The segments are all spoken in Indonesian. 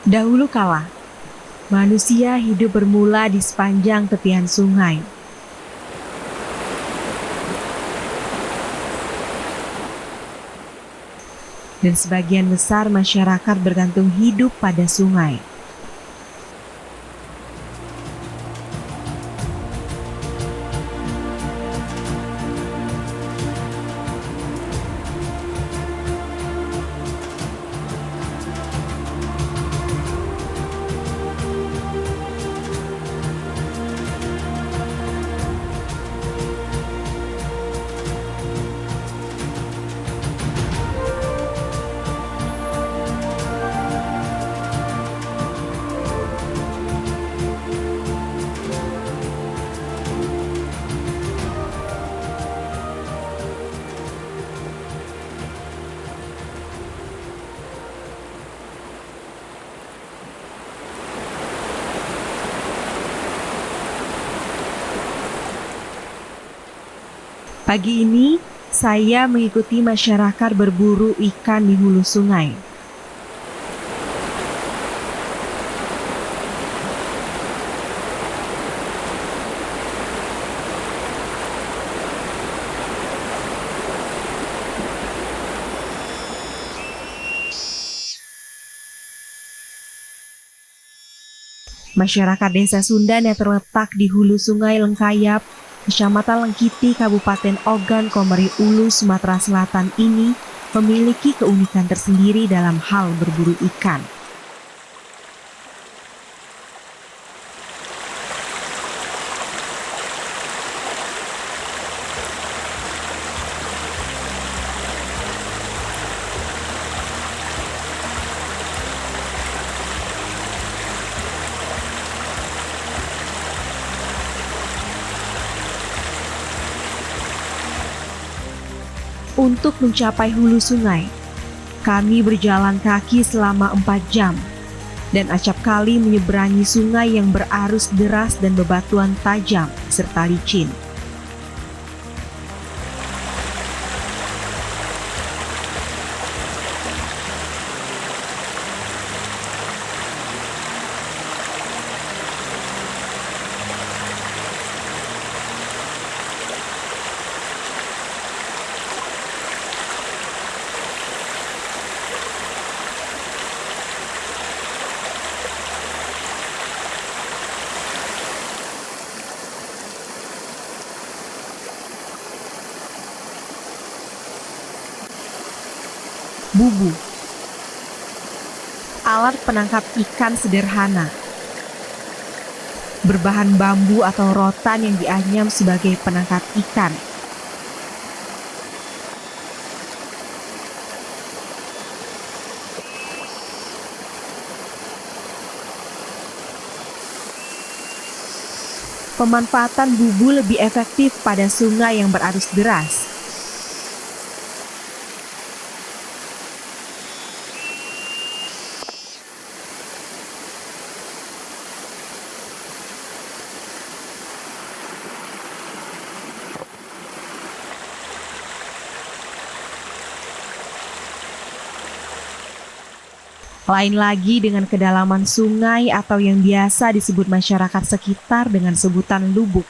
Dahulu kala, manusia hidup bermula di sepanjang tepian sungai. Dan sebagian besar masyarakat bergantung hidup pada sungai. Pagi ini, saya mengikuti masyarakat berburu ikan di hulu sungai. Masyarakat Desa Sundan yang terletak di hulu sungai Lengkayap, Kecamatan Lengkiti, Kabupaten Ogan Komering Ulu, Sumatera Selatan ini memiliki keunikan tersendiri dalam hal berburu ikan. Untuk mencapai hulu sungai, kami berjalan kaki selama 4 jam dan acap kali menyeberangi sungai yang berarus deras dan bebatuan tajam serta licin. Bubu, alat penangkap ikan sederhana, berbahan bambu atau rotan yang dianyam sebagai penangkap ikan. Pemanfaatan bubu lebih efektif pada sungai yang berarus deras. Lain lagi dengan kedalaman sungai atau yang biasa disebut masyarakat sekitar dengan sebutan lubuk.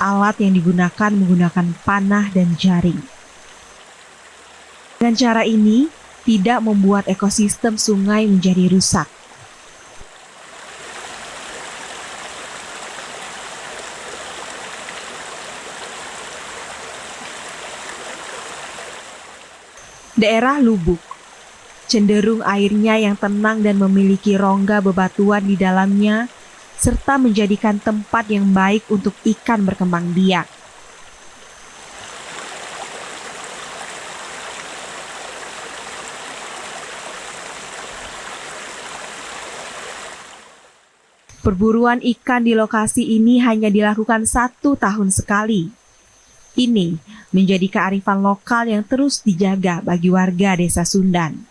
Alat yang digunakan menggunakan panah dan jaring. Dengan cara ini, tidak membuat ekosistem sungai menjadi rusak. Daerah Lubuk cenderung airnya yang tenang dan memiliki rongga bebatuan di dalamnya, serta menjadikan tempat yang baik untuk ikan berkembang biak. Perburuan ikan di lokasi ini hanya dilakukan 1 tahun sekali. Ini menjadi kearifan lokal yang terus dijaga bagi warga Desa Sundan.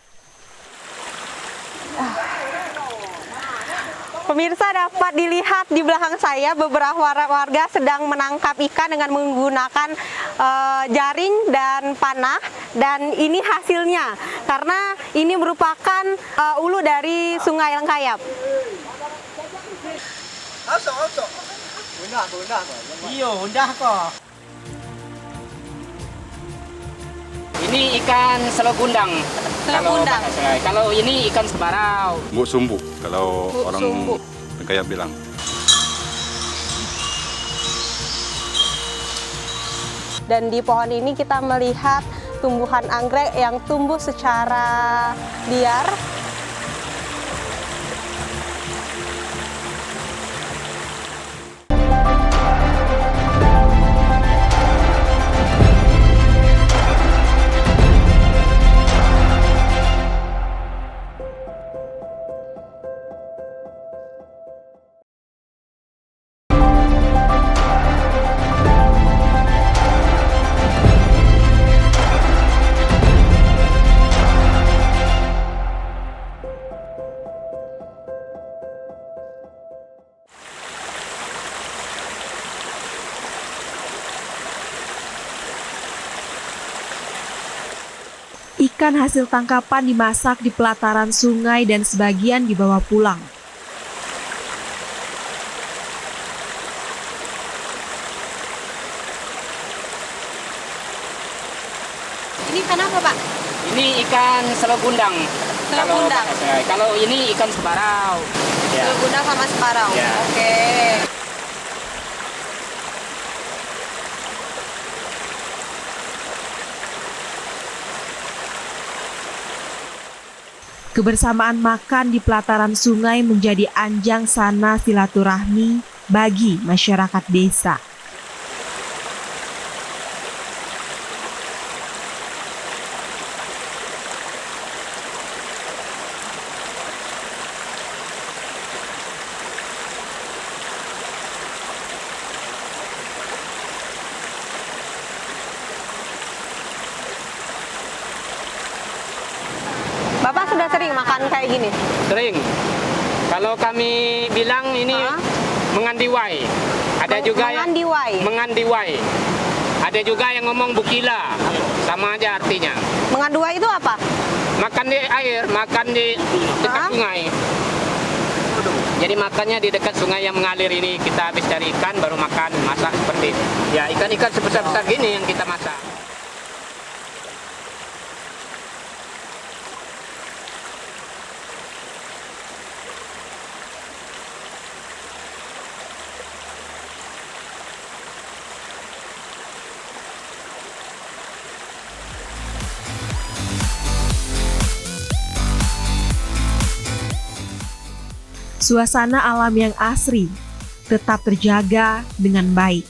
Pemirsa, dapat dilihat di belakang saya beberapa warga sedang menangkap ikan dengan menggunakan jaring dan panah, dan ini hasilnya karena ini merupakan ulu dari Sungai Lengkayap. Ini ikan selogundang. Kalau ini ikan sebarau. Mbok sumbu kalau orang kayak bilang. Dan di pohon ini kita melihat tumbuhan anggrek yang tumbuh secara liar. Ikan hasil tangkapan dimasak di pelataran sungai dan sebagian dibawa pulang. Ini ikan apa, Pak? Ini ikan selogundang. Selogundang. Kalau ini ikan sebarau. Ya. Selogundang sama sebarau. Ya. Oke. Kebersamaan makan di pelataran sungai menjadi anjang sana silaturahmi bagi masyarakat desa. Bapak sudah sering makan kayak gini? Sering. Kalau kami bilang ini mengandiwai. Ada juga mengandiwai. yang mengandiwai. Ada juga yang ngomong bukila. Sama aja artinya. Mengandiwai itu apa? Makan di air, makan di dekat sungai. Jadi makannya di dekat sungai yang mengalir ini. Kita habis cari ikan baru makan, masak seperti itu. Ya, ikan-ikan sebesar-besar gini yang kita masak. Suasana alam yang asri tetap terjaga dengan baik.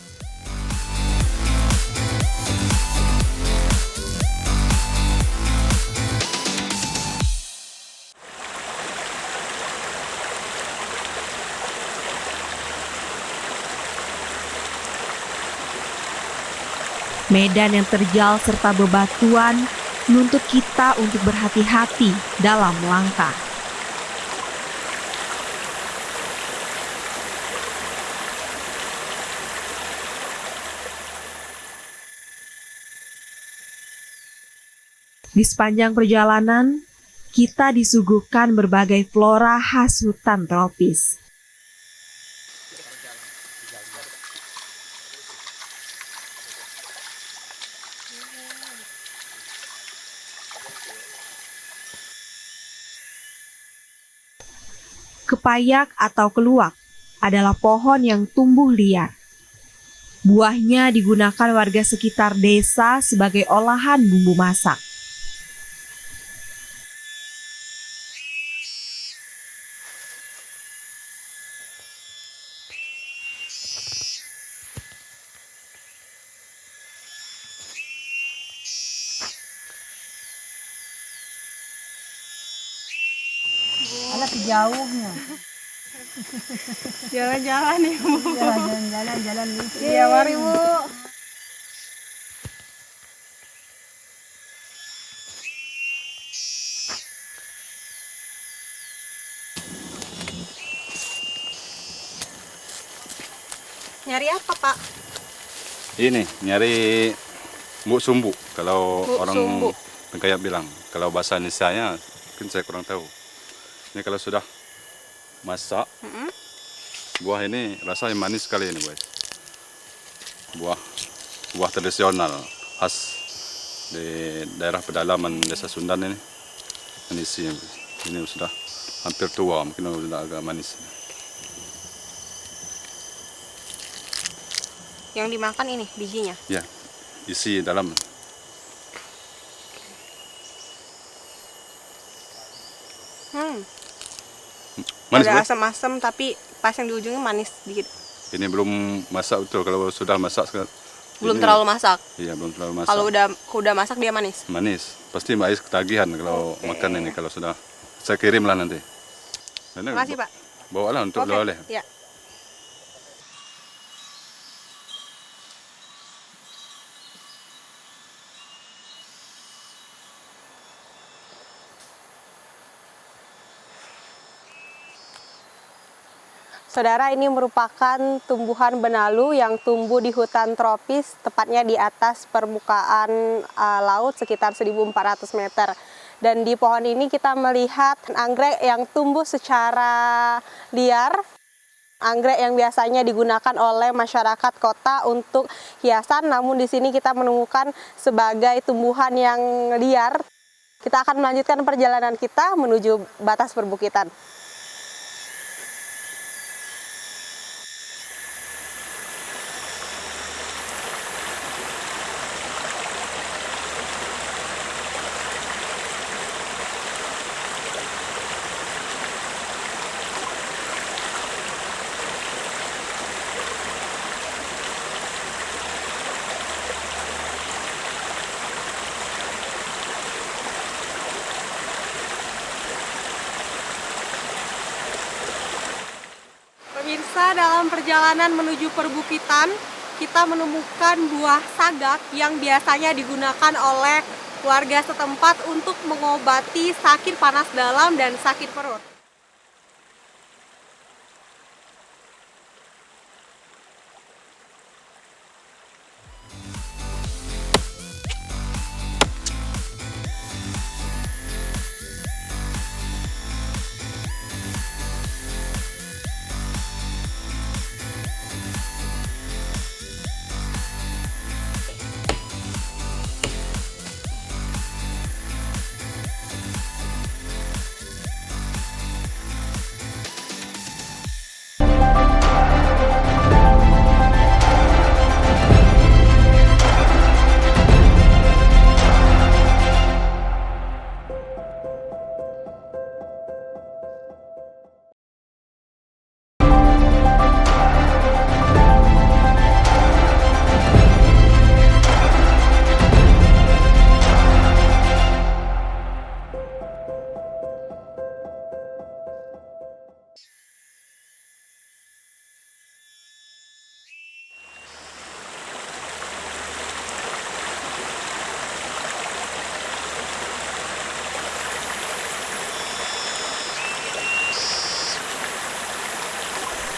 Medan yang terjal serta bebatuan menuntut kita untuk berhati-hati dalam melangkah. Di sepanjang perjalanan, kita disuguhkan berbagai flora khas hutan tropis. Kepayak atau keluak adalah pohon yang tumbuh liar. Buahnya digunakan warga sekitar desa sebagai olahan bumbu masak. Alah jauhnya. Jalan-jalan ya, Bu. Jalan-jalan licin. Iya, mari, Bu. Nyari apa, Pak? Ini nyari buk sumbu. Kalau Buk orang sumbu. Bengkayap bilang. Kalau bahasa Indonesia-nya mungkin saya kurang tahu. Ini kalau sudah masak, buah ini rasanya manis sekali ini, guys. Buah tradisional khas di daerah pedalaman Desa Sundan ini. Ini sudah hampir tua, mungkin sudah agak manis. Yang dimakan ini bijinya. Ya, isi dalam. Manis, Ada Boy? asam-asam tapi pas yang di ujungnya manis dikit. Ini belum masak betul. Kalau sudah masak Belum ini- terlalu masak. Iya, belum terlalu masak. Kalau udah masak dia manis. Manis. Pasti Mbak Ais ketagihan kalau makan ini. Kalau sudah saya kirim lah nanti. Ini Makasih, Pak. Bawa lah untuk oleh-oleh. Ya. Saudara, ini merupakan tumbuhan benalu yang tumbuh di hutan tropis, tepatnya di atas permukaan laut sekitar 1.400 meter. Dan di pohon ini kita melihat anggrek yang tumbuh secara liar. Anggrek yang biasanya digunakan oleh masyarakat kota untuk hiasan, namun di sini kita menemukan sebagai tumbuhan yang liar. Kita akan melanjutkan perjalanan kita menuju batas perbukitan. Pemirsa, dalam perjalanan menuju perbukitan, kita menemukan buah sagak yang biasanya digunakan oleh warga setempat untuk mengobati sakit panas dalam dan sakit perut.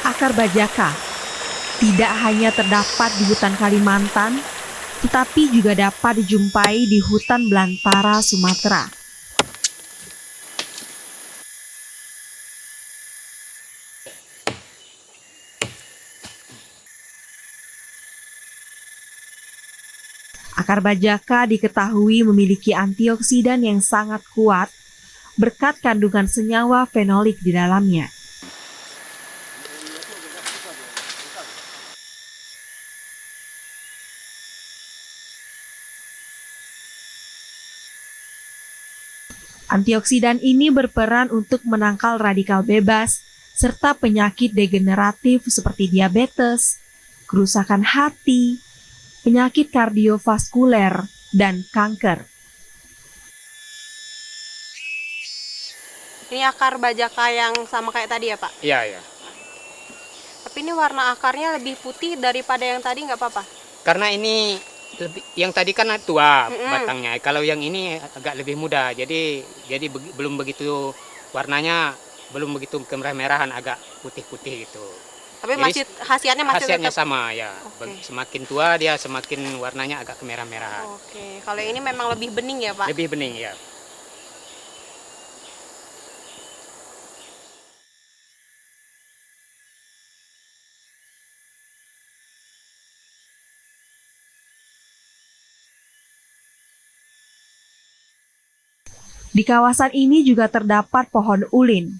Akar bajaka tidak hanya terdapat di hutan Kalimantan, tetapi juga dapat dijumpai di hutan belantara Sumatera. Akar bajaka diketahui memiliki antioksidan yang sangat kuat berkat kandungan senyawa fenolik di dalamnya. Antioksidan ini berperan untuk menangkal radikal bebas serta penyakit degeneratif seperti diabetes, kerusakan hati, penyakit kardiovaskuler, dan kanker. Ini akar bajaka yang sama kayak tadi ya, Pak? Iya, iya. Tapi ini warna akarnya lebih putih daripada yang tadi, nggak apa-apa? Karena ini yang tadi kan tua Mm-mm. batangnya. Kalau yang ini agak lebih muda. Jadi belum begitu warnanya belum begitu kemerah-merahan, agak putih-putih gitu. Tapi Jadi masih khasiatnya masih khasiatnya tetap. sama ya. Oke. Semakin tua dia semakin warnanya agak kemerah-merahan. Oke, kalau ini memang lebih bening ya, Pak? Lebih bening ya. Di kawasan ini juga terdapat pohon ulin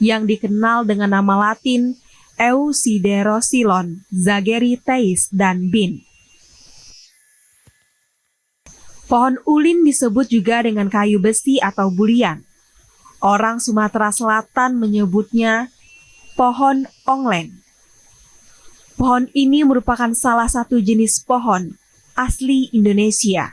yang dikenal dengan nama latin Eusiderosilon, zageriteis, dan bin. Pohon ulin disebut juga dengan kayu besi atau bulian. Orang Sumatera Selatan menyebutnya pohon ongleng. Pohon ini merupakan salah satu jenis pohon asli Indonesia.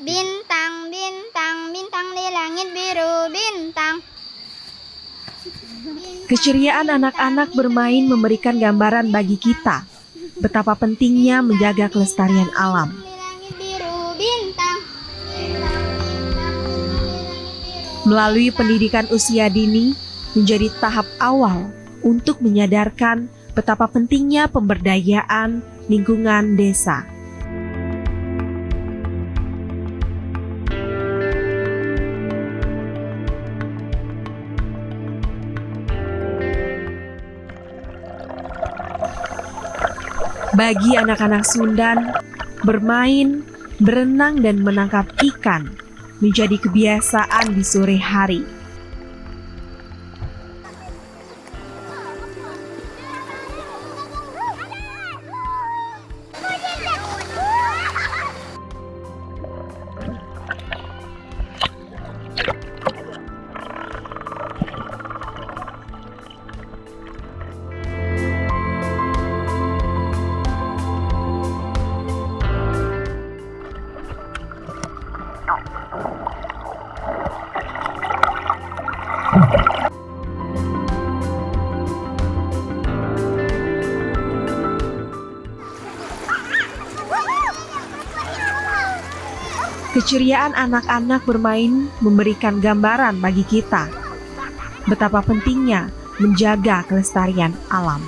Bintang, bintang, bintang di langit biru, bintang. Keceriaan anak-anak bermain memberikan gambaran bagi kita betapa pentingnya menjaga kelestarian alam. Di langit biru, bintang. Melalui pendidikan usia dini menjadi tahap awal untuk menyadarkan betapa pentingnya pemberdayaan lingkungan desa. Bagi anak-anak Sundan, bermain, berenang, dan menangkap ikan menjadi kebiasaan di sore hari. Keceriaan anak-anak bermain memberikan gambaran bagi kita betapa pentingnya menjaga kelestarian alam.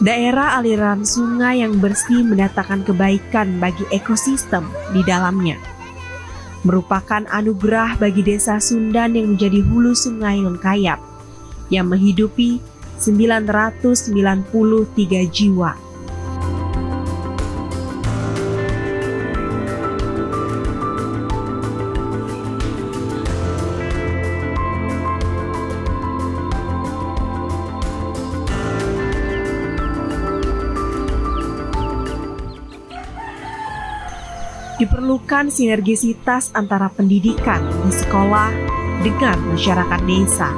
Daerah aliran sungai yang bersih mendatangkan kebaikan bagi ekosistem di dalamnya. Merupakan anugerah bagi desa Sundan yang menjadi hulu sungai Lengkayap yang menghidupi 993 jiwa. Diperlukan sinergisitas antara pendidikan di sekolah dengan masyarakat desa.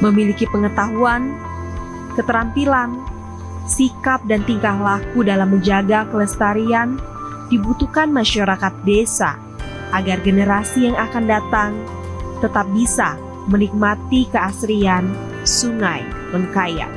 Memiliki pengetahuan, keterampilan, sikap dan tingkah laku dalam menjaga kelestarian dibutuhkan masyarakat desa agar generasi yang akan datang tetap bisa menikmati keasrian Sungai Lengkayap.